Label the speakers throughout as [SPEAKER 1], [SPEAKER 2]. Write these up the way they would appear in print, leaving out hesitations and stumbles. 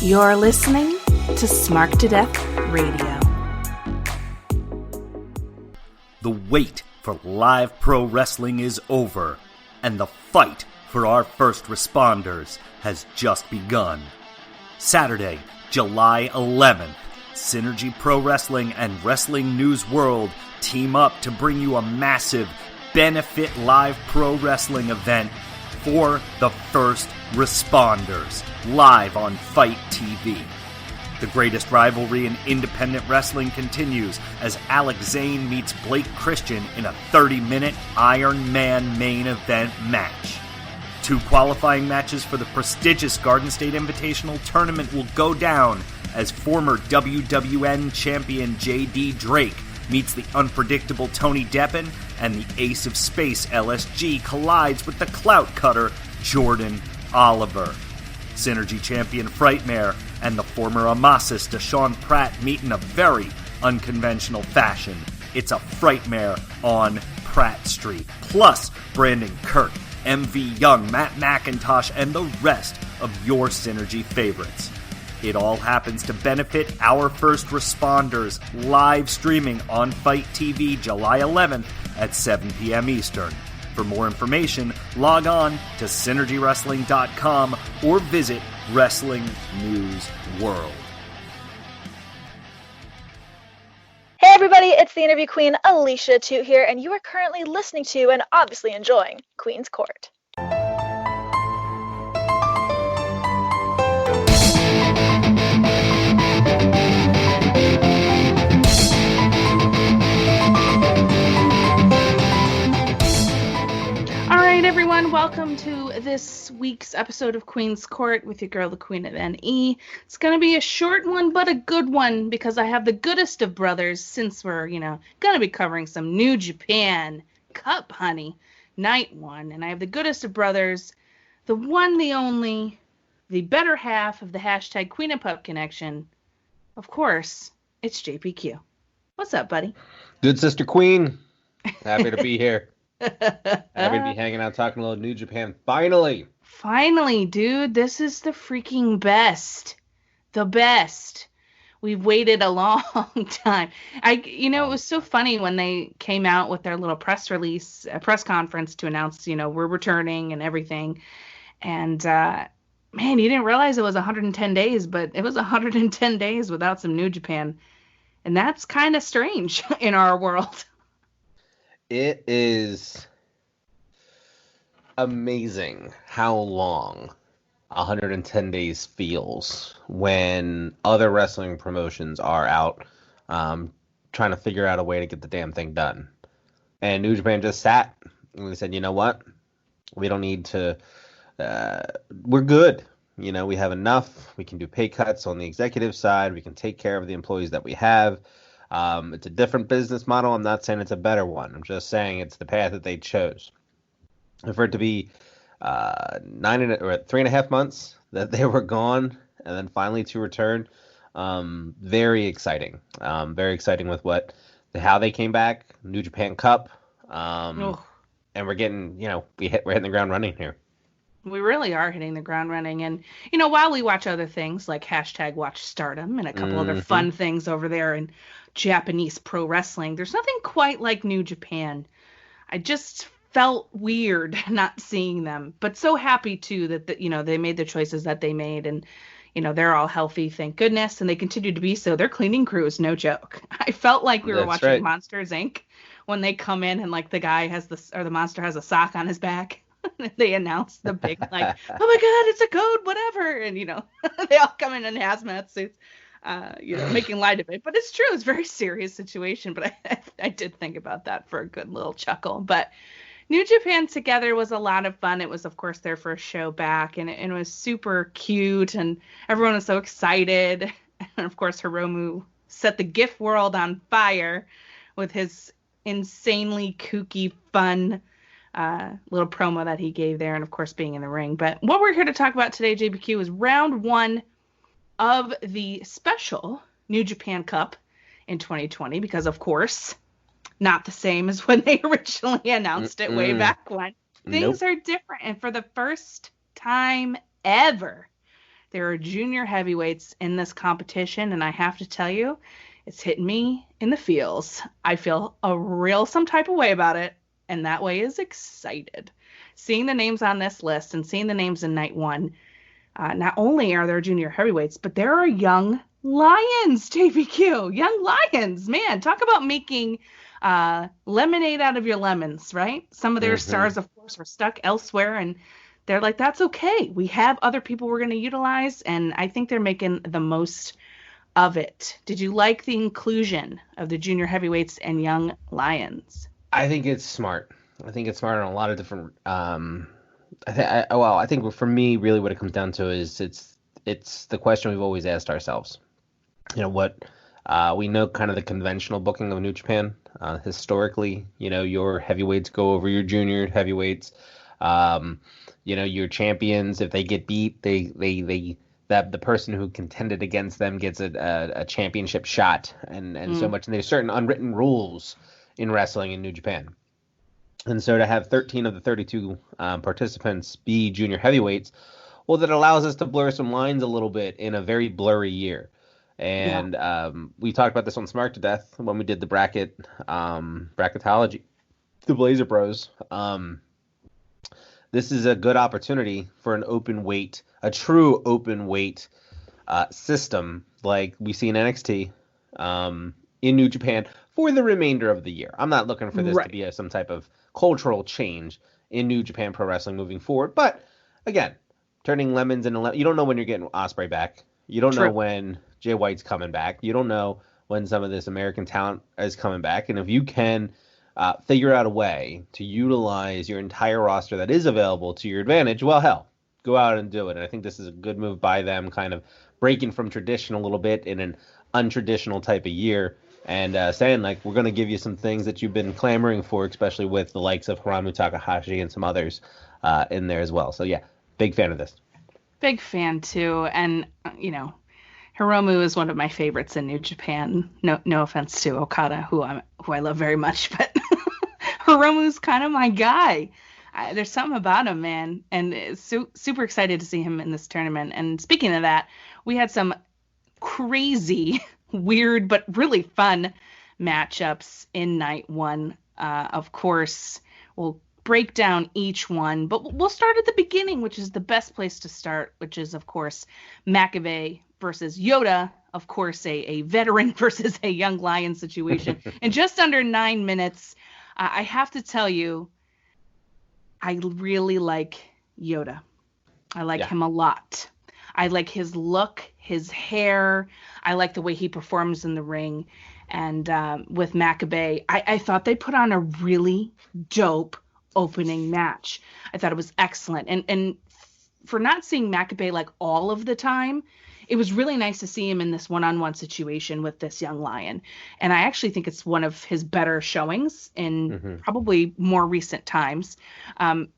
[SPEAKER 1] You're listening to Smart to Death Radio.
[SPEAKER 2] The wait for live pro wrestling is over, and the fight for our first responders has just begun. Saturday, July 11th, Synergy Pro Wrestling and Wrestling News World team up to bring you a massive benefit live pro wrestling event for the first responders, live on Fight TV. The greatest rivalry in independent wrestling continues as Alex Zane meets Blake Christian in a 30-minute Iron Man main event match. 2 qualifying matches for the prestigious Garden State Invitational Tournament will go down as former WWN champion J.D. Drake meets the unpredictable Tony Deppen, and the Ace of Space LSG collides with the clout cutter Jordan Oliver. Synergy champion Frightmare and the former Amasis Deshaun Pratt meet in a very unconventional fashion. It's a Frightmare on Pratt Street. Plus, Brandon Kirk, MV Young, Matt McIntosh, and the rest of your Synergy favorites. It all happens to benefit our first responders, live streaming on Fight TV July 11th at 7 p.m. Eastern. For more information, log on to synergywrestling.com or visit Wrestling News World.
[SPEAKER 3] Hey everybody, it's the interview queen Alicia Toot here, and you are currently listening to and obviously enjoying Queen's Court.
[SPEAKER 1] Alright everyone, welcome to this week's episode of Queen's Court with your girl, the Queen of NE. It's going to be a short one, but a good one, because I have the goodest of brothers, since we're, going to be covering some New Japan Cup, honey, night 1. And I have the goodest of brothers, the one, the only, the better half of the hashtag Queen and Pup connection. Of course, it's JPQ. What's up, buddy?
[SPEAKER 4] Good sister Queen. Happy to be here. Happy to be hanging out talking a little New Japan. Finally,
[SPEAKER 1] dude, this is the freaking best. The best. We've waited a long time. It was so funny when they came out with their little press conference to announce, we're returning and everything. And, man, you didn't realize it was 110 days, but it was 110 days without some New Japan. And that's kind of strange in our world.
[SPEAKER 4] It is amazing how long 110 days feels when other wrestling promotions are out trying to figure out a way to get the damn thing done. And New Japan just sat and we said, you know what? We don't need to, we're good. We have enough. We can do pay cuts on the executive side. We can take care of the employees that we have. It's a different business model. I'm not saying it's a better one. I'm just saying it's the path that they chose. And for it to be 3.5 months that they were gone and then finally to return, very exciting. Very exciting with how they came back, New Japan Cup, and we're getting, we're hitting the ground running here.
[SPEAKER 1] We really are hitting the ground running. And, while we watch other things like hashtag Watch Stardom and a couple other fun things over there in Japanese pro wrestling, there's nothing quite like New Japan. I just felt weird not seeing them, but so happy too that, they made the choices that they made, and, they're all healthy, thank goodness. And they continue to be so. Their cleaning crew is no joke. I felt like we were watching Monsters Inc. when they come in and like the guy the monster has a sock on his back. They announced the big, oh my God, it's a code, whatever. And, they all come in hazmat suits, making light of it. But it's true. It's a very serious situation. But I did think about that for a good little chuckle. But New Japan Together was a lot of fun. It was, of course, their first show back. And it was super cute. And everyone was so excited. And, of course, Hiromu set the GIF world on fire with his insanely kooky, fun little promo that he gave there, and of course being in the ring. But what we're here to talk about today, JPQ, is round 1 of the special New Japan Cup in 2020, because of course not the same as when they originally announced it way back when. Things are different, and for the first time ever, There are junior heavyweights in this competition, and I have to tell you, it's hitting me in the feels. I feel a real some type of way about it, and that way is excited. Seeing the names on this list and seeing the names in night one, not only are there junior heavyweights, but there are young lions, JPQ. Young lions, man, talk about making lemonade out of your lemons, right? Some of their stars, of course, were stuck elsewhere, and they're like, that's okay. We have other people we're going to utilize, and I think they're making the most of it. Did you like the inclusion of the junior heavyweights and young lions?
[SPEAKER 4] I think it's smart. I think it's smart on a lot of different. I think for me, really, what it comes down to is it's the question we've always asked ourselves. You know what? We know kind of the conventional booking of New Japan. Historically, your heavyweights go over your junior heavyweights. Your champions, if they get beat, the person who contended against them gets a championship shot, and so much. And there's certain unwritten rules in wrestling in New Japan. And so to have 13 of the 32 participants be junior heavyweights, well, that allows us to blur some lines a little bit in a very blurry year. And we talked about this on Smart to Death when we did the bracketology, the Blazer Bros. This is a good opportunity for an open weight, a true open weight system like we see in NXT in New Japan for the remainder of the year. I'm not looking for this to be some type of cultural change in New Japan Pro Wrestling moving forward. But again, turning lemons into you don't know when you're getting Ospreay back. You don't know when Jay White's coming back. You don't know when some of this American talent is coming back. And if you can figure out a way to utilize your entire roster that is available to your advantage, well, hell, go out and do it. And I think this is a good move by them, kind of breaking from tradition a little bit in an untraditional type of year. And saying, like, we're going to give you some things that you've been clamoring for, especially with the likes of Hiromu Takahashi and some others in there as well. So, yeah, big fan of this.
[SPEAKER 1] Big fan, too. And, Hiromu is one of my favorites in New Japan. No offense to Okada, who I love very much, but Hiromu's kind of my guy. There's something about him, man. And super excited to see him in this tournament. And speaking of that, we had some crazy weird but really fun matchups in night one. Of course, we'll break down each one, but we'll start at the beginning, which is the best place to start, which is, of course, Makabe versus Yoda. Of course, a veteran versus a young lion situation. In just under 9 minutes, I have to tell you, I really like Yoda. I like him a lot. I like his look, his hair. I like the way he performs in the ring. And with Makabe, I thought they put on a really dope opening match. I thought it was excellent. And for not seeing Makabe like all of the time, it was really nice to see him in this one-on-one situation with this young lion. And I actually think it's one of his better showings in probably more recent times.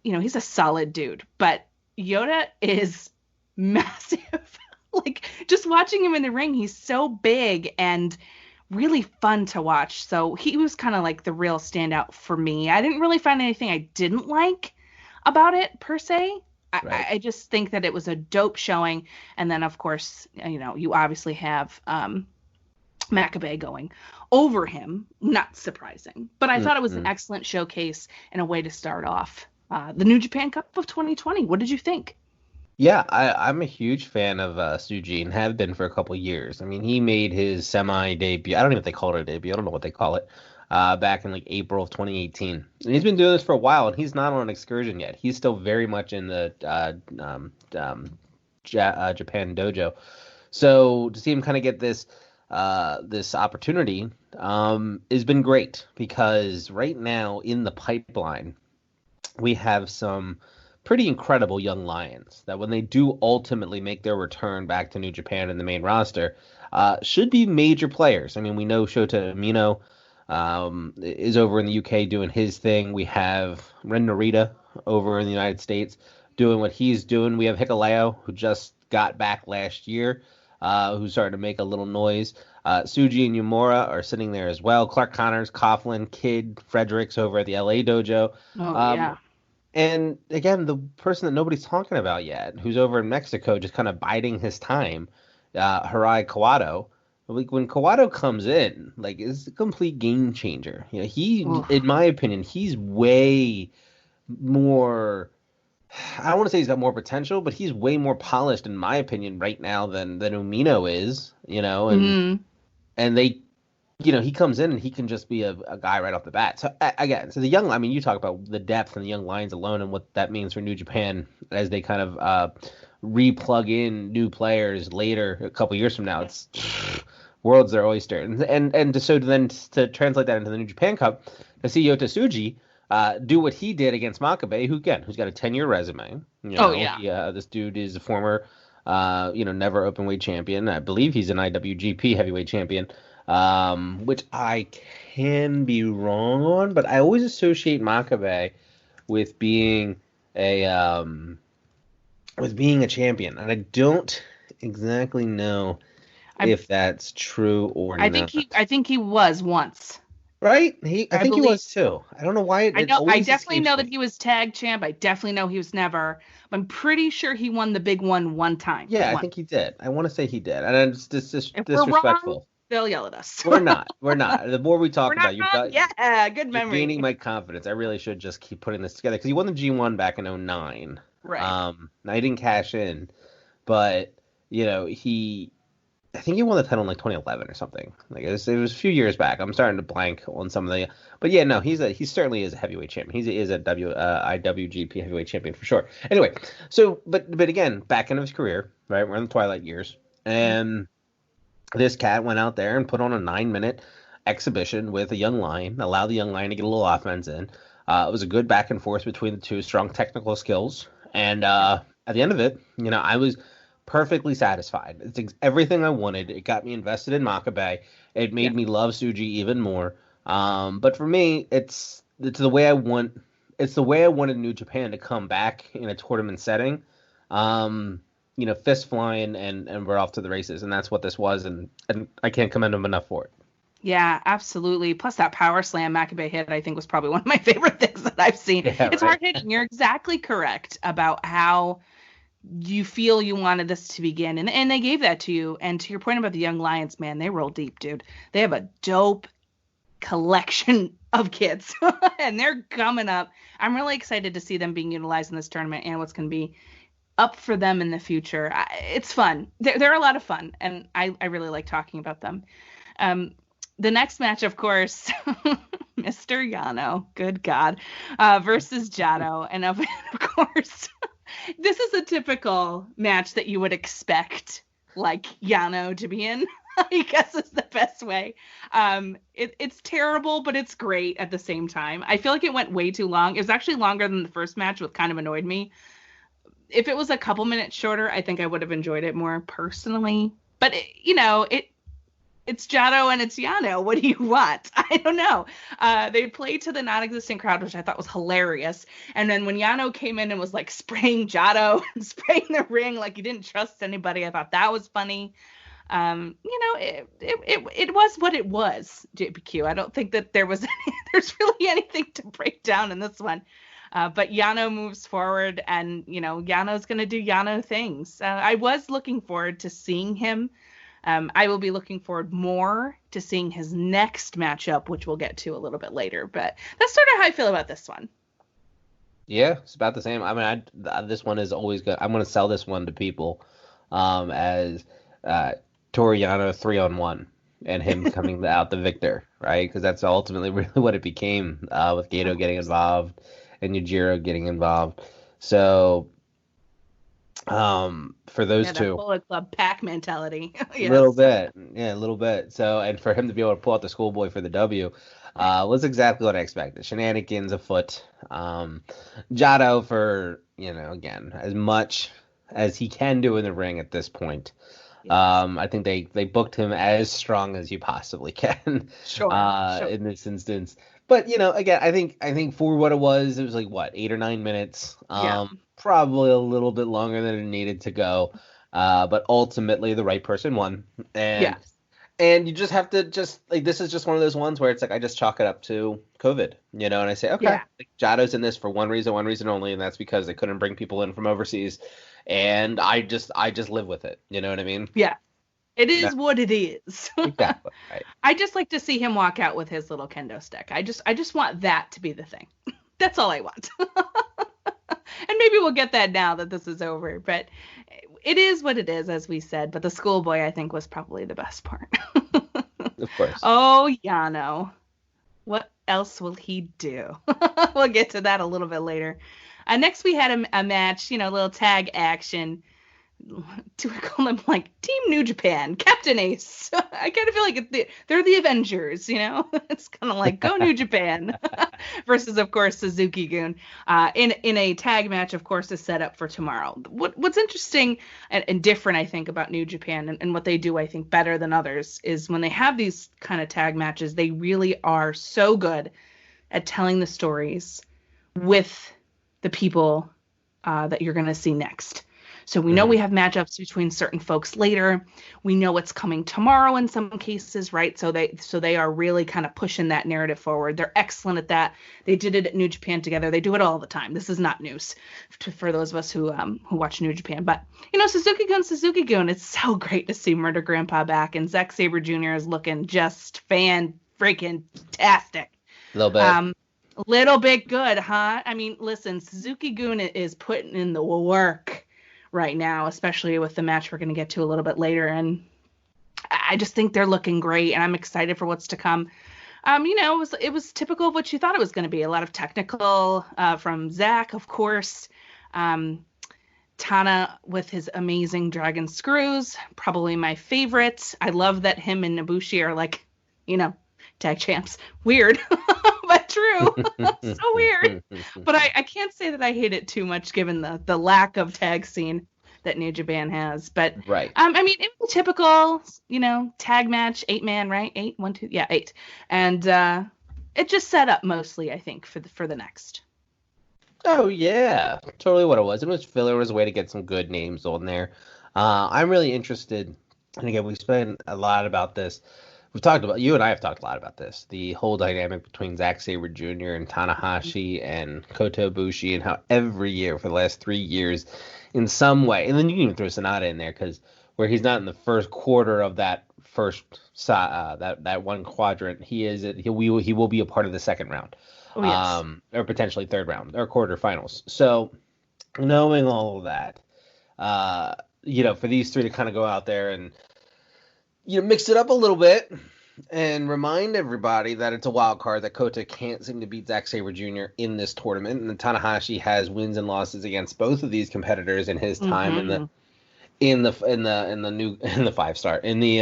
[SPEAKER 1] He's a solid dude, but Yoda is massive. Like, just watching him in the ring, he's so big and really fun to watch. So he was kind of like the real standout for me. I didn't really find anything I didn't like about it per se. I just think that it was a dope showing. And then, of course, you obviously have Makabe going over him. Not surprising. But I thought it was an excellent showcase and a way to start off the New Japan Cup of 2020. What did you think?
[SPEAKER 4] Yeah, I'm a huge fan of Tsuji and have been for a couple years. I mean, he made his semi-debut. I don't even know if they call it a debut. I don't know what they call it. Back in like April of 2018. And he's been doing this for a while, and he's not on an excursion yet. He's still very much in the Japan dojo. So to see him kind of get this opportunity has been great, because right now in the pipeline we have some pretty incredible young lions that, when they do ultimately make their return back to New Japan in the main roster, should be major players. I mean, we know Shota Umino is over in the UK doing his thing. We have Ren Narita over in the United States doing what he's doing. We have Hikuleo, who just got back last year, who's starting to make a little noise. Tsuji and Yumura are sitting there as well. Clark Connors, Coughlin, Kidd, Fredericks over at the LA dojo.
[SPEAKER 1] Yeah.
[SPEAKER 4] And again, the person that nobody's talking about yet, who's over in Mexico, just kind of biding his time, Hirai Kawato. Like when Kawato comes in, like it's a complete game changer. In my opinion, he's way more. I don't want to say he's got more potential, but he's way more polished, in my opinion, right now than Umino is. And they he comes in and he can just be a guy right off the bat. So again, so you talk about the depth and the young lions alone and what that means for New Japan as they kind of re-plug in new players later, a couple years from now. It's world's their oyster. And to translate that into the New Japan Cup, to see Yota Tsuji do what he did against Makabe, who's got a 10-year resume. This dude is a former, never openweight champion. I believe he's an IWGP heavyweight champion. Which I can be wrong on, but I always associate Makabe with being a champion, and I don't exactly know if that's true or not.
[SPEAKER 1] I think he was once.
[SPEAKER 4] Right? I think he was too. I don't know why.
[SPEAKER 1] I definitely know that he was tag champ. I definitely know he was never. I'm pretty sure he won the big one time.
[SPEAKER 4] Yeah, I think he did. I want to say he did, and it's disrespectful.
[SPEAKER 1] We're wrong, they'll yell at us.
[SPEAKER 4] We're not. The more we talk about
[SPEAKER 1] good memory.
[SPEAKER 4] Gaining my confidence. I really should just keep putting this together because he won the G1 back in 2009.
[SPEAKER 1] Right.
[SPEAKER 4] Now he didn't cash in, but I think he won the title in like 2011 or something. Like it was a few years back. I'm starting to blank on some of the, but yeah, no, he certainly is a heavyweight champion. He is a IWGP heavyweight champion for sure. Anyway, so but again, back into his career, right? We're in the twilight years, and this cat went out there and put on a 9-minute exhibition with a young lion, allowed the young lion to get a little offense in. It was a good back and forth between the two, strong technical skills. And at the end of it, I was perfectly satisfied. It's everything I wanted. It got me invested in Makabe. It made me love Tsuji even more. But for me, it's the way I want. It's the way I wanted New Japan to come back in a tournament setting. Fist flying and we're off to the races, and that's what this was, and I can't commend him enough for it.
[SPEAKER 1] Yeah, absolutely. Plus that power slam Makabe hit, I think, was probably one of my favorite things that I've seen. Yeah, it's hard hitting. You're exactly correct about how you feel you wanted this to begin, and they gave that to you. And to your point about the Young Lions, man, they roll deep, dude. They have a dope collection of kids, and they're coming up. I'm really excited to see them being utilized in this tournament and what's going to be up for them in the future. It's fun. They're a lot of fun, and I really like talking about them. The next match, of course, Mr. Yano, good God, versus Jado. And of course, this is a typical match that you would expect, like, Yano to be in, I guess is the best way. It's terrible, but it's great at the same time. I feel like it went way too long. It was actually longer than the first match, which kind of annoyed me. If it was a couple minutes shorter, I think I would have enjoyed it more personally. But, it's Jado and it's Yano. What do you want? I don't know. They played to the non-existent crowd, which I thought was hilarious. And then when Yano came in and was like spraying Jado and spraying the ring like he didn't trust anybody, I thought that was funny. It was what it was, JPQ. I don't think that there's really anything to break down in this one. But Yano moves forward, and, Yano's going to do Yano things. I was looking forward to seeing him. I will be looking forward more to seeing his next matchup, which we'll get to a little bit later. But that's sort of how I feel about this one.
[SPEAKER 4] Yeah, it's about the same. I mean, this one is always good. I'm going to sell this one to people as Toru Yano 3-on-1 and him coming out the victor, right? Because that's ultimately really what it became with Gato getting involved and Yujiro getting involved. So for those two,
[SPEAKER 1] Bullet Club pack mentality.
[SPEAKER 4] Yes. A little bit. So, and for him to be able to pull out the schoolboy for the W was exactly what I expected. Shenanigans afoot. Jado for, again, as much as he can do in the ring at this point. Yes. I think they booked him as strong as you possibly can. Sure. In this instance. But, again, I think for what it was like, 8 or 9 minutes. Probably a little bit longer than it needed to go. But ultimately the right person won. And And you just have to this is just one of those ones where it's like I just chalk it up to COVID, and I say, okay,
[SPEAKER 1] Yeah.
[SPEAKER 4] like, Jato's in this for one reason only, and that's because they couldn't bring people in from overseas, and I just live with it. You know what I mean?
[SPEAKER 1] Yeah. It
[SPEAKER 4] No,
[SPEAKER 1] is what it is.
[SPEAKER 4] exactly. Right.
[SPEAKER 1] I just like to see him walk out with his little kendo stick. I just want that to be the thing. That's all I want. And maybe we'll get that now that this is over. But it is what it is, as we said. But the schoolboy, I think, was probably the best part.
[SPEAKER 4] Of course.
[SPEAKER 1] Oh, Yano. What else will he do? We'll get to that a little bit later. Next, we had a match, a little tag action. Do we call them like Team New Japan, Captain Ace? I kind of feel like they're the Avengers, It's kind of like go New Japan versus, of course, Suzuki-gun in a tag match, of course, is set up for tomorrow. What's interesting and different, I think, about New Japan and what they do, I think, better than others is when they have these kind of tag matches, they really are so good at telling the stories with the people that you're going to see next. So we know we have matchups between certain folks later. We know what's coming tomorrow in some cases, right? So they are really kind of pushing that narrative forward. They're excellent at that. They did it at New Japan together. They do it all the time. This is not news for those of us who watch New Japan. But Suzuki-gun, it's so great to see Murder Grandpa back, and Zack Sabre Jr. is looking just fan-freaking-tastic.
[SPEAKER 4] A little bit.
[SPEAKER 1] A little bit good, huh? I mean, listen, Suzuki-gun is putting in the work right now, especially with the match we're going to get to a little bit later. And I just think they're looking great, and I'm excited for what's to come. It was typical of what you thought it was going to be. A lot of technical from Zach, of course. Tana with his amazing dragon screws, probably my favorite. I love that him and Ibushi are like, tag champs. Weird, but true. So weird. But I can't say that I hate it too much given the lack of tag scene that New Japan has. But
[SPEAKER 4] right.
[SPEAKER 1] I mean, it was a typical, tag match, 8-man, right? 8, 1, 2, yeah, 8. And it just set up mostly, I think, for the next.
[SPEAKER 4] Oh yeah, totally what it was. It was filler. It was a way to get some good names on there. I'm really interested, and again, we spent a lot about this. You and I have talked a lot about this, the whole dynamic between Zack Sabre Jr. and Tanahashi and Kota Ibushi, and how every year for the last 3 years, in some way, and then you can even throw Sonata in there because where he's not in the first quarter of that first that one quadrant, he will be a part of the second round, or potentially third round or quarterfinals. So knowing all of that, for these three to kind of go out there and mix it up a little bit and remind everybody that it's a wild card, that Kota can't seem to beat Zack Sabre Jr. in this tournament, and Tanahashi has wins and losses against both of these competitors in his time in the 5-star in the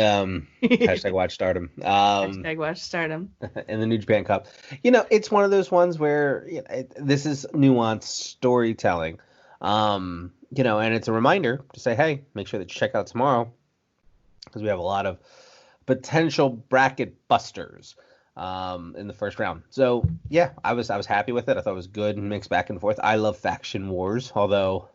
[SPEAKER 4] hashtag watch stardom
[SPEAKER 1] Hashtag watch stardom
[SPEAKER 4] in the New Japan Cup. It's one of those ones where this is nuanced storytelling, and it's a reminder to say, hey, make sure that you check out tomorrow, because we have a lot of potential bracket busters in the first round. So yeah, I was happy with it. I thought it was good and mixed back and forth. I love faction wars, although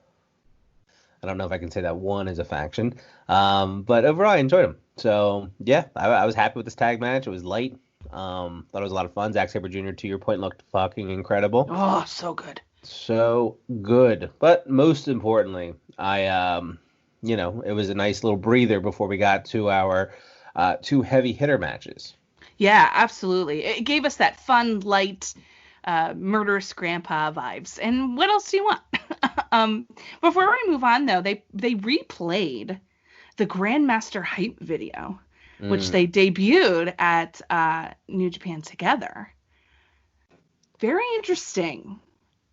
[SPEAKER 4] I don't know if I can say that one is a faction. But overall, I enjoyed them. So yeah, I was happy with this tag match. It was light. Thought it was a lot of fun. Zack Sabre Jr., to your point, looked fucking incredible.
[SPEAKER 1] Oh, so good.
[SPEAKER 4] So good. But most importantly, it was a nice little breather before we got to our 2 heavy hitter matches.
[SPEAKER 1] Yeah, absolutely. It gave us that fun, light, murderous grandpa vibes. And what else do you want? Before we move on, though, they replayed the Grandmaster Hype video, which they debuted at New Japan Together. Very interesting.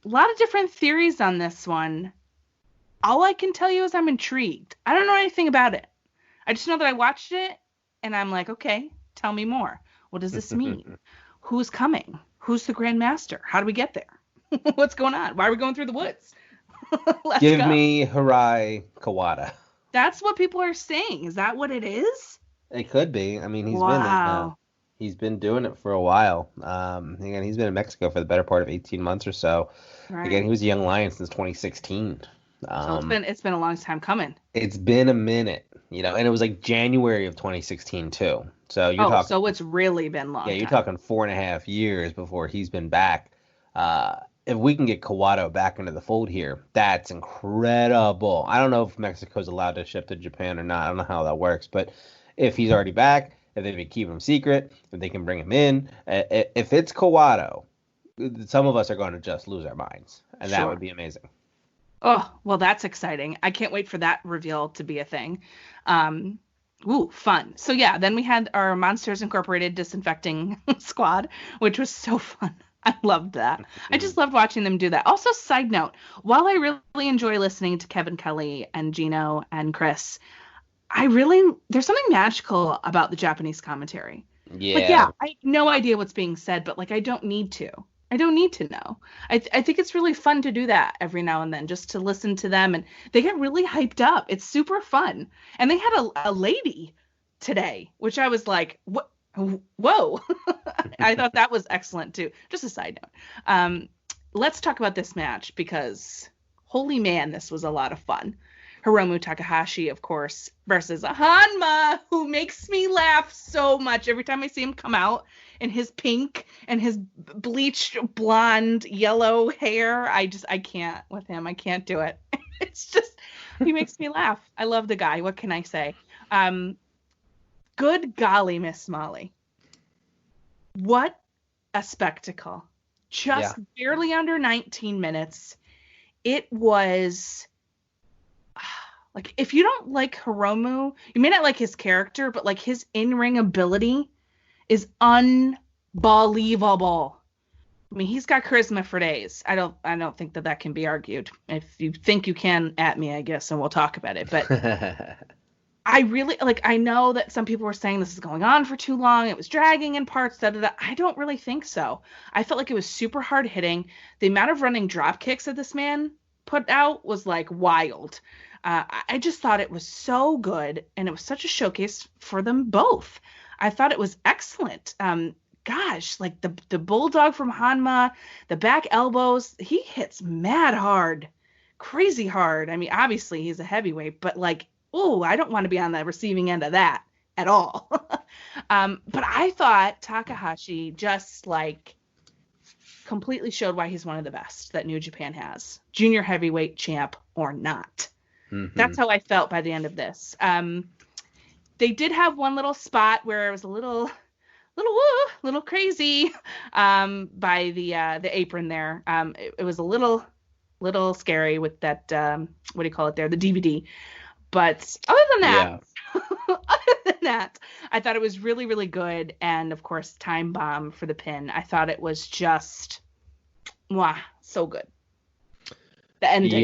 [SPEAKER 1] A lot of different theories on this one. All I can tell you is I'm intrigued. I don't know anything about it. I just know that I watched it, and I'm like, okay, tell me more. What does this mean? Who's coming? Who's the Grandmaster? How do we get there? What's going on? Why are we going through the woods?
[SPEAKER 4] Give me Hirai Kawada.
[SPEAKER 1] That's what people are saying. Is that what it is?
[SPEAKER 4] It could be. I mean, he's been doing it for a while. Again, he's been in Mexico for the better part of 18 months or so. Right. Again, he was a young lion since 2016.
[SPEAKER 1] So it's been a long time coming.
[SPEAKER 4] It's been a minute, and it was like January of 2016 too. So you're talking,
[SPEAKER 1] so it's really been a long
[SPEAKER 4] you're
[SPEAKER 1] time.
[SPEAKER 4] talking 4.5 years before he's been back. If we can get Kawato back into the fold here, that's incredible. I don't know if Mexico's allowed to ship to Japan or not. I don't know how that works, but if he's already back, if they've been keeping him secret, if they can bring him in, if it's Kawato, some of us are going to just lose our minds, and that would be amazing.
[SPEAKER 1] Oh, well, that's exciting. I can't wait for that reveal to be a thing. Fun. So yeah, then we had our Monsters Incorporated disinfecting squad, which was so fun. I loved that. I just loved watching them do that. Also, side note, while I really enjoy listening to Kevin Kelly and Gino and Chris, there's something magical about the Japanese commentary.
[SPEAKER 4] Yeah.
[SPEAKER 1] I have no idea what's being said, but I don't need to. I don't need to know. I think it's really fun to do that every now and then, just to listen to them, and they get really hyped up. It's super fun. And they had a lady today, which I was like, what? Whoa. I thought that was excellent too. Just a side note. Let's talk about this match, because holy man, this was a lot of fun. Hiromu Takahashi, of course, versus Hanma, who makes me laugh so much every time I see him come out in his pink and his bleached blonde yellow hair. I can't with him. I can't do it. It's just, he makes me laugh. I love the guy. What can I say? Good golly, Miss Molly. What a spectacle. Just barely under 19 minutes. It was... if you don't like Hiromu, you may not like his character, but his in-ring ability is unbelievable. I mean, he's got charisma for days. I don't think that can be argued. If you think you can, at me, I guess, and we'll talk about it. But I really I know that some people were saying this is going on for too long. It was dragging in parts. I don't really think so. I felt like it was super hard hitting. The amount of running drop kicks that this man put out was wild. I just thought it was so good, and it was such a showcase for them both. I thought it was excellent. Gosh, the bulldog from Hanma, the back elbows, he hits mad hard, crazy hard. I mean, obviously he's a heavyweight, but I don't want to be on the receiving end of that at all. But I thought Takahashi just completely showed why he's one of the best that New Japan has, junior heavyweight champ or not. Mm-hmm. That's how I felt by the end of this. They did have one little spot where it was a little crazy by the apron there. It was a little scary with that, what do you call it there, the DVD. But other than that, I thought it was really, really good. And of course, Time Bomb for the pin. I thought it was just, so good. The ending.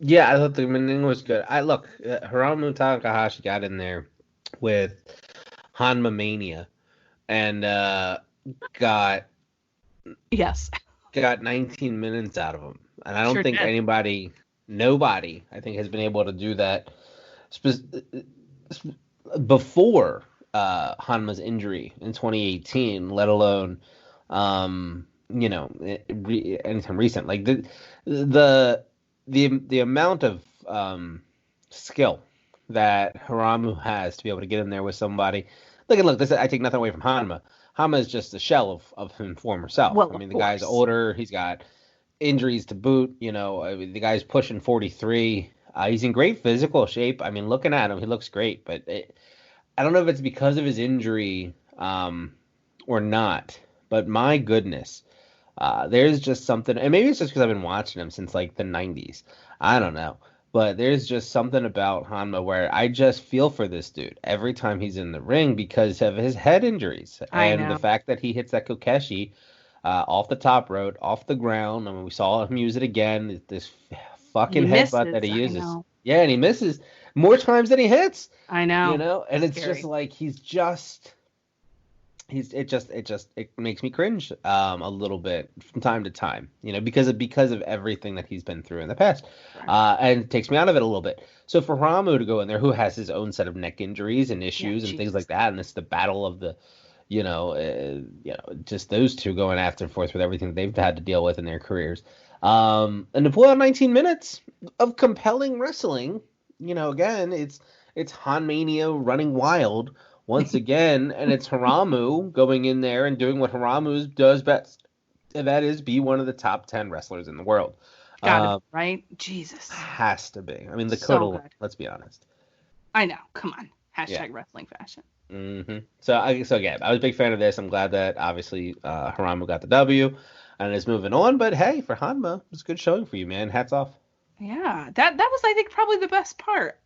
[SPEAKER 4] Yeah, I thought the ending was good. Hiromu Takahashi got in there with Hanma Mania and got 19 minutes out of him. And I don't think nobody, I think, has been able to do that before Hanma's injury in 2018, let alone, anytime recent. The amount of skill that Hiromu has to be able to get in there with somebody. Look, I take nothing away from Hanma. Hanma is just a shell of his former self.
[SPEAKER 1] Well,
[SPEAKER 4] I mean, the guy's older. He's got injuries to boot. The guy's pushing 43. He's in great physical shape. I mean, looking at him, he looks great. But I don't know if it's because of his injury or not. But my goodness, there's just something. And maybe it's just because I've been watching him since the 90s. I don't know. But there's just something about Hanma where I just feel for this dude every time he's in the ring because of his head injuries. And the fact that he hits that Kokeshi off the top rope, off the ground. I mean, we saw him use it again. This fucking headbutt that he uses. Yeah, and he misses more times than he hits.
[SPEAKER 1] I know.
[SPEAKER 4] And it's just it makes me cringe a little bit from time to time, because of everything that he's been through in the past, and it takes me out of it a little bit. So for Ramu to go in there, who has his own set of neck injuries and issues and things like that, and it's the battle of the, just those two going after and forth with everything they've had to deal with in their careers. And to pull out 19 minutes of compelling wrestling, again, it's Hanmania running wild once again, and it's Haramu going in there and doing what Haramu does best, and that is be one of the top 10 wrestlers in the world.
[SPEAKER 1] Gotta be, right? Jesus.
[SPEAKER 4] Has to be. I mean, the
[SPEAKER 1] So
[SPEAKER 4] code,
[SPEAKER 1] good.
[SPEAKER 4] let's be honest.
[SPEAKER 1] I know. Come on.
[SPEAKER 4] Yeah.
[SPEAKER 1] #wrestling fashion.
[SPEAKER 4] So again, I was a big fan of this. I'm glad that obviously Haramu got the W and is moving on. But hey, for Hanma, it's a good showing for you, man. Hats off.
[SPEAKER 1] Yeah, that was, I think, probably the best part,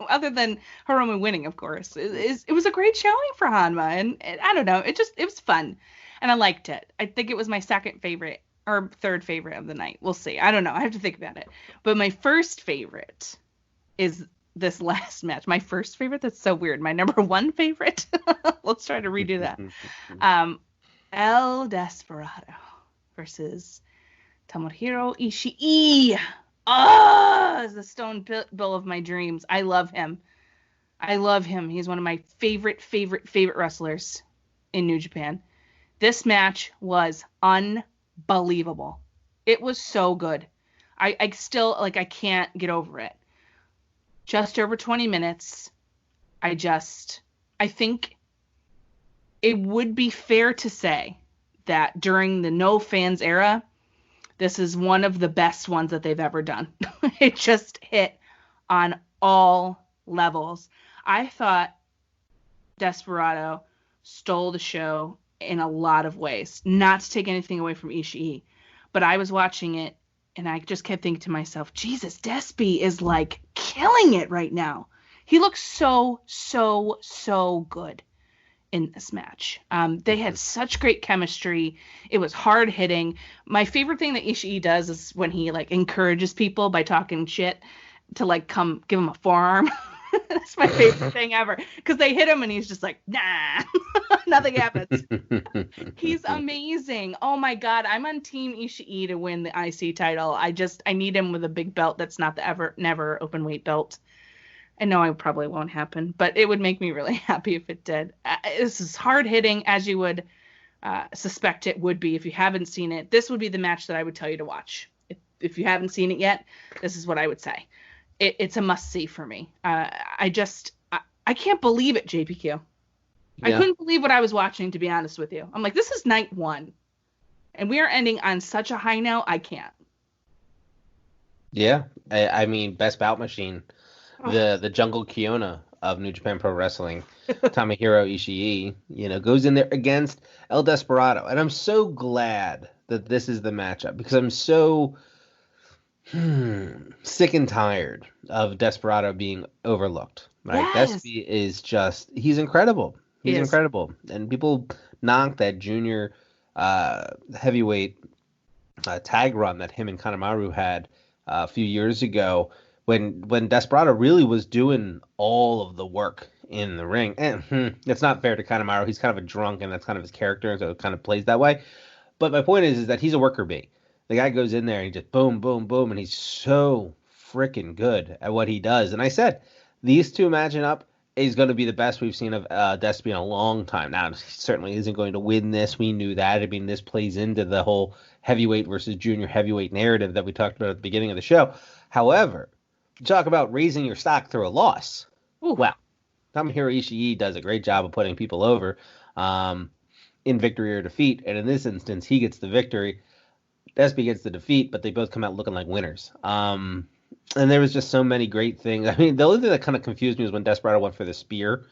[SPEAKER 1] other than Hiromu winning, of course. It was a great showing for Hanma, and I don't know, it was fun, and I liked it. I think it was my second favorite or third favorite of the night. We'll see. I don't know. I have to think about it. But my first favorite is this last match. My first favorite? That's so weird. My number one favorite? Let's try to redo that. El Desperado versus Tomohiro Ishii. Is the Stone Bill of my dreams. I love him. He's one of my favorite wrestlers in New Japan. This match was unbelievable. It was so good. I still, I can't get over it. Just over 20 minutes. I think it would be fair to say that during the no fans era, this is one of the best ones that they've ever done. It just hit on all levels. I thought Desperado stole the show in a lot of ways. Not to take anything away from Ishii, but I was watching it and I just kept thinking to myself, Jesus, Despy is killing it right now. He looks so good in this match. They had such great chemistry. It was hard hitting. My favorite thing that Ishii does is when he encourages people by talking shit to come give him a forearm. That's my favorite thing ever, because they hit him and he's just nah. Nothing happens. He's amazing. Oh my god, I'm on team Ishii to win the IC title. I need him with a big belt that's not the never open weight belt. I know it probably won't happen, but it would make me really happy if it did. This is hard hitting, as you would suspect it would be if you haven't seen it. This would be the match that I would tell you to watch. If you haven't seen it yet, this is what I would say. It's a must see for me. I can't believe it, JPQ. Yeah. I couldn't believe what I was watching, to be honest with you. I'm like, this is night one, and we are ending on such a high note. I can't.
[SPEAKER 4] Yeah, I mean, best bout machine. The Jungle Kiona of New Japan Pro Wrestling, Tomohiro Ishii, goes in there against El Desperado. And I'm so glad that this is the matchup, because I'm so sick and tired of Desperado being overlooked. Right?
[SPEAKER 1] Yes.
[SPEAKER 4] Despy is he's incredible. He's incredible. And people knock that junior heavyweight tag run that him and Kanemaru had a few years ago, when Desperado really was doing all of the work in the ring. And it's not fair to Kanemaru. He's kind of a drunk, and that's kind of his character, and so it kind of plays that way. But my point is that he's a worker bee. The guy goes in there and he just boom, boom, boom, and he's so freaking good at what he does. And I said, these two matching up is going to be the best we've seen of Despy in a long time. Now, he certainly isn't going to win this. We knew that. I mean, this plays into the whole heavyweight versus junior heavyweight narrative that we talked about at the beginning of the show. However, talk about raising your stock through a loss. Ooh. Well, Tomohiro Ishii does a great job of putting people over in victory or defeat. And in this instance, he gets the victory. Despy gets the defeat, but they both come out looking like winners. And there was just so many great things. I mean, the only thing that kind of confused me was when Desperado went for the spear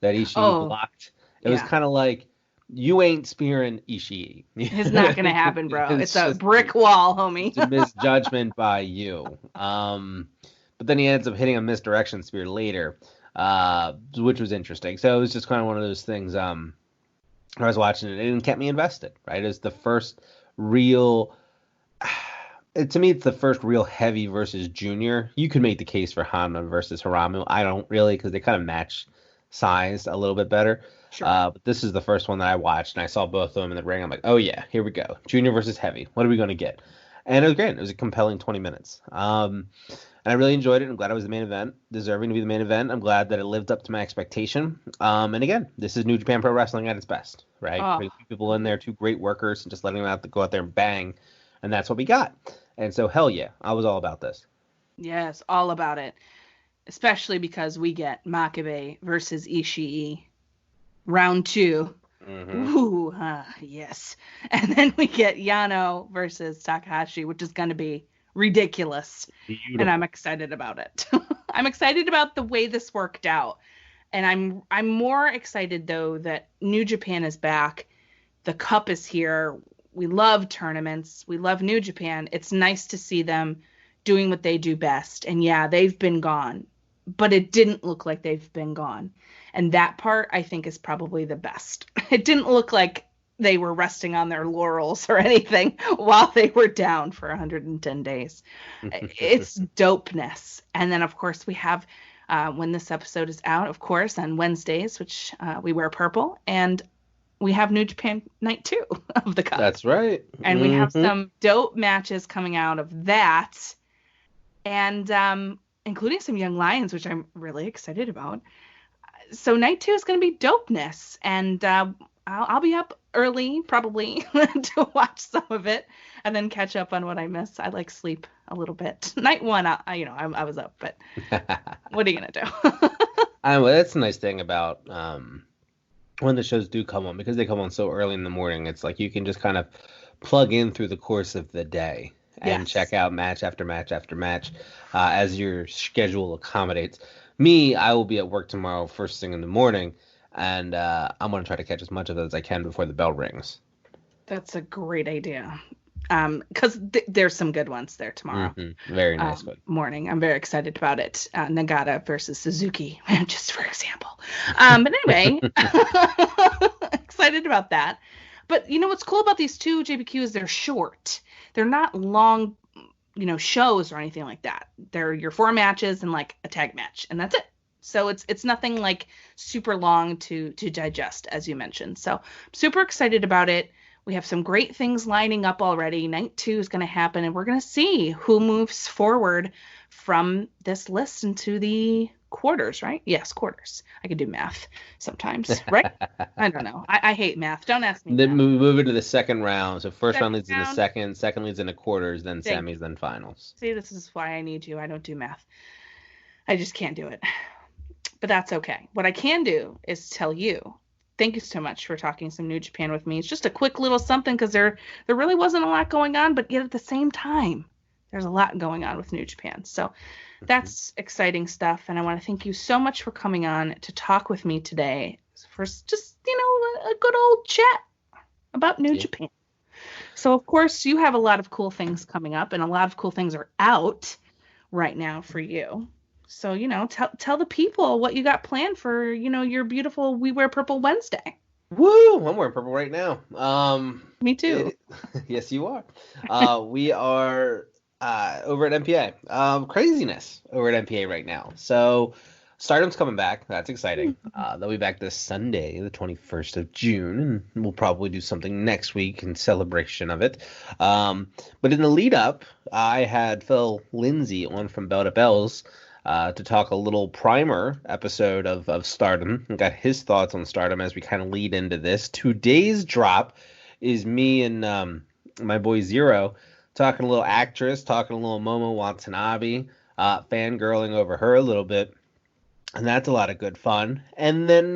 [SPEAKER 4] that Ishii blocked. It was kind of like, you ain't spearing Ishii.
[SPEAKER 1] It's not going to happen, bro. It's a brick wall, homie.
[SPEAKER 4] It's a misjudgment by you. But then he ends up hitting a misdirection spear later, which was interesting. So it was just kind of one of those things. I was watching it and it kept me invested, right? It was the first real... To me, it's the first real heavy versus junior. You could make the case for Hanma versus Haramu. I don't really, because they kind of match size a little bit better.
[SPEAKER 1] Sure.
[SPEAKER 4] But this is the first one that I watched, and I saw both of them in the ring. I'm like, oh yeah, here we go. Junior versus heavy. What are we going to get? And it was great. It was a compelling 20 minutes. And I really enjoyed it. I'm glad it was the main event, deserving to be the main event. I'm glad that it lived up to my expectation. And again, this is New Japan Pro Wrestling at its best, right? Bring people in there, two great workers, and just letting them go out there and bang. And that's what we got. And so, hell yeah, I was all about this.
[SPEAKER 1] Yes, all about it. Especially because we get Makabe versus Ishii round 2. Ooh, yes. And then we get Yano versus Takahashi, which is going to be ridiculous.
[SPEAKER 4] Beautiful.
[SPEAKER 1] And I'm excited about it. I'm excited about the way this worked out. And I'm more excited, though, that New Japan is back. The Cup is here. We love tournaments. We love New Japan. It's nice to see them doing what they do best. And yeah, they've been gone, but it didn't look like they've been gone. And that part, I think, is probably the best. It didn't look like they were resting on their laurels or anything while they were down for 110 days. It's dopeness. And then, of course, we have, when this episode is out, of course, on Wednesdays, which we wear purple, and we have New Japan Night 2 of the Cup.
[SPEAKER 4] That's right.
[SPEAKER 1] And we have some dope matches coming out of that. And including some Young Lions, which I'm really excited about. So Night 2 is going to be dopeness. And I'll be up early, probably, to watch some of it and then catch up on what I miss. I like sleep a little bit. Night 1, I was up, but what are you going to do?
[SPEAKER 4] Well, that's the nice thing about when the shows do come on, because they come on so early in the morning. It's like you can just kind of plug in through the course of the day and check out match after match after match as your schedule accommodates. Me, I will be at work tomorrow first thing in the morning, and I'm going to try to catch as much of it as I can before the bell rings.
[SPEAKER 1] That's a great idea. Because there's some good ones there tomorrow.
[SPEAKER 4] Very nice
[SPEAKER 1] morning. I'm very excited about it. Nagata versus Suzuki, just for example. But anyway, excited about that. But you know what's cool about these two JPQ is they're short. They're not long, shows or anything like that. They're your 4 matches and like a tag match, and that's it. So it's nothing like super long to digest, as you mentioned. So I'm super excited about it. We have some great things lining up already. Night 2 is going to happen, and we're going to see who moves forward from this list into the quarters, right? Yes, quarters. I can do math sometimes, right? I don't know. I hate math. Don't ask me.
[SPEAKER 4] Then we move into the second round. So first round leads into second leads into quarters, then semis, then finals.
[SPEAKER 1] See, this is why I need you. I don't do math. I just can't do it. But that's okay. What I can do is tell you, thank you so much for talking some New Japan with me. It's just a quick little something because there really wasn't a lot going on, but yet at the same time, there's a lot going on with New Japan. So that's exciting stuff. And I want to thank you so much for coming on to talk with me today for just, a good old chat about New Japan. So, of course, you have a lot of cool things coming up, and a lot of cool things are out right now for you. So, tell the people what you got planned for, your beautiful We Wear Purple Wednesday.
[SPEAKER 4] Woo! I'm wearing purple right now.
[SPEAKER 1] Me too.
[SPEAKER 4] Yes, you are. We are over at NPA. Craziness over at NPA right now. So Stardom's coming back. That's exciting. They'll be back this Sunday, the 21st of June, and we'll probably do something next week in celebration of it. But in the lead up, I had Phil Lindsay on from Bell to Bells to talk a little primer episode of Stardom and got his thoughts on Stardom as we kind of lead into this. Today's drop is me and my boy Zero talking a little actress, talking a little Momo Watanabe, fangirling over her a little bit. And that's a lot of good fun. And then,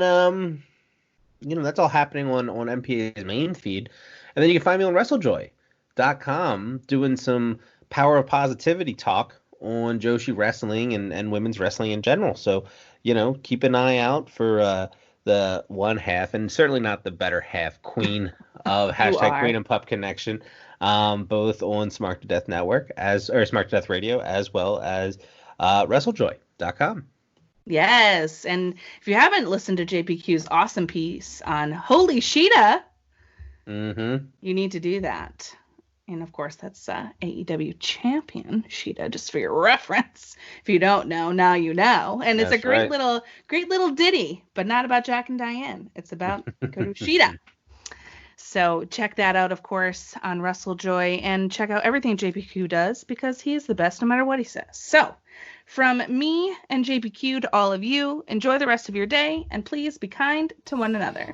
[SPEAKER 4] that's all happening on MPA's main feed. And then you can find me on WrestleJoy.com doing some power of positivity talk on Joshi wrestling and women's wrestling in general. So, keep an eye out for the one half, and certainly not the better half, queen of hashtag Queen and Pup Connection, both on Smart to Death Network Smart to Death Radio, as well as WrestleJoy.com.
[SPEAKER 1] Yes, and if you haven't listened to JPQ's awesome piece on Holy Sheeta, you need to do that. And of course, that's AEW champion Sheeta, just for your reference. If you don't know, now you know. And it's a great little ditty, but not about Jack and Diane. It's about Sheeta. So check that out, of course, on WrestleJoy, and check out everything JPQ does, because he is the best no matter what he says. So from me and JPQ to all of you, enjoy the rest of your day, and please be kind to one another.